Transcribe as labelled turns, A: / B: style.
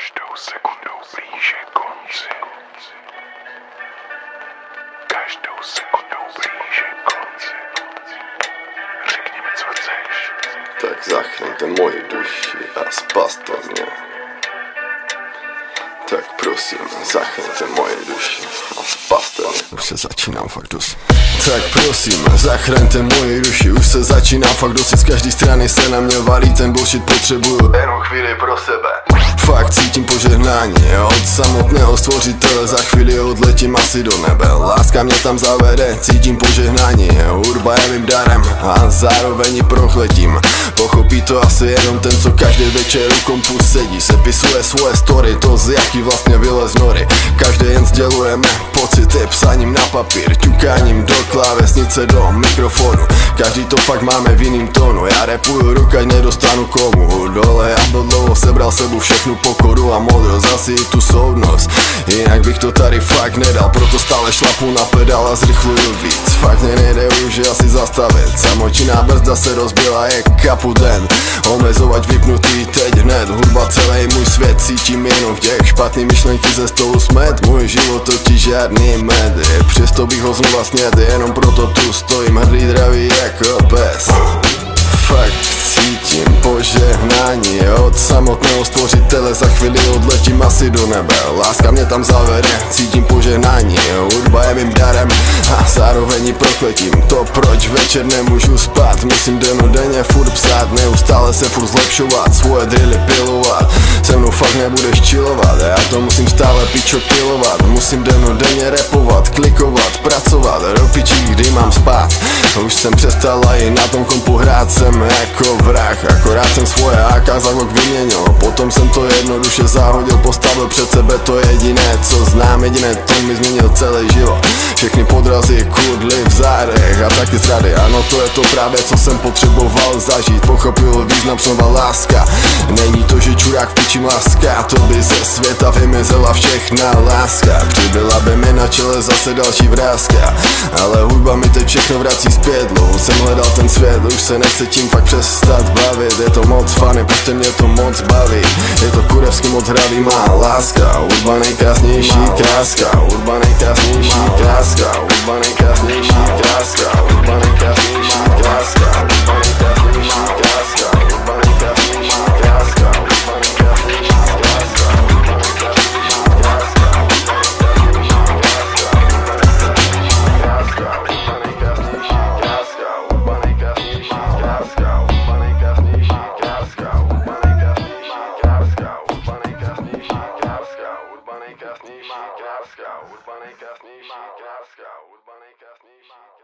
A: Každou sekundou blíže konci. Každou sekundou blíže konci. Řekni mi, co chceš.
B: Tak zachraňte moji duši a spasta z něj. Tak prosím, zachraňte moje duši a spasta mě. Už se začínám fakt dost. Tak prosím, zachraňte moji duši. Už se začínám fakt dost. Z každé strany se na mě valí ten bullshit. Potřebuju jenom chvíli pro sebe. Fakt cítím požehnání od samotného stvořitele. Za chvíli odletím asi do nebe. Láska mě tam zavede, cítím požehnání. Hudba je mým darem a zároveň ji prochletím. Pochopí to asi jenom ten, co každý večer u kompu sedí. Sepisuje svoje story, to z jaký vlastně vylez nory. Každý jen sdělujeme pocity psaním na papír, ťukáním do klávesnice, do mikrofonu. Každý to fakt máme v jiným tónu. Já rapuju ruka, nedostanu komu. Dole já byl dlouho, sebral sebu všechnu pokoru a modrost, asi i tu soudnost. Jinak bych to tady fakt nedal, proto stále šlapu na pedál a zrychluju víc. Fakt mě nejde už asi zastavit. Samočinná brzda se rozbila, je kaput den. Omezovat vypnutý teď hned. Hudba celý můj svět, cítím jenom v těch špatný myšlenky ze stolu smet. Můj život totiž žádný med. Přesto bych ho znova sněd, jenom proto tu stojím hrdý dravý jako pes. Fakt cítím požehnání od samotného stvořitele. Za chvíli odletím asi do nebe. Láska mě tam zavede, cítím požehnání. Hudba je mým darem a zároveň ji prokletím. To proč večer nemůžu spát, musím dennodenně furt psát. Neustále se furt zlepšovat, svoje drily pilovat. Se mnou fakt nebudeš chillovat, já to musím stále pičo pilovat. Musím dennodenně rapovat, klikovat, pracovat. Do pičí, kdy mám spát. Už jsem přestala i na tom kompu hrát, jsem jako vrah. Akorát jsem svoje AK za klok vyměnil. Potom jsem to jednoduše zahodil, postavil před sebe to jediné, co znám. Jediné, to mi změnil celý život. Všechny podrazy, kudly v zádech a taky zrady. Ano, to je to právě, co jsem potřeboval zažít. Pochopil význam slova láska. Není to, že čurák v piči láska. To by ze světa vymizela všechna láska. Přibyla by mi na čele zase další vrázka. Ale hudba mi teď všechno vrací zpět. Dlouho jsem hledal ten svět, už se nechce tím fakt přestat bavit. Je to moc funny, prostě mě to moc baví. Je to kurevsky moc hravý, má láska. Hudba nejkrásnější kráska. Hudba nejkrásnější kráska. Hudba nejkrásnější kráska. Hudba nejkrásnější kráska. Hudba nejkrásnější kráska. Hudba nejkrásnější kráska. Hudba nejkrásnější kráska. Urbanej krásnější kráska.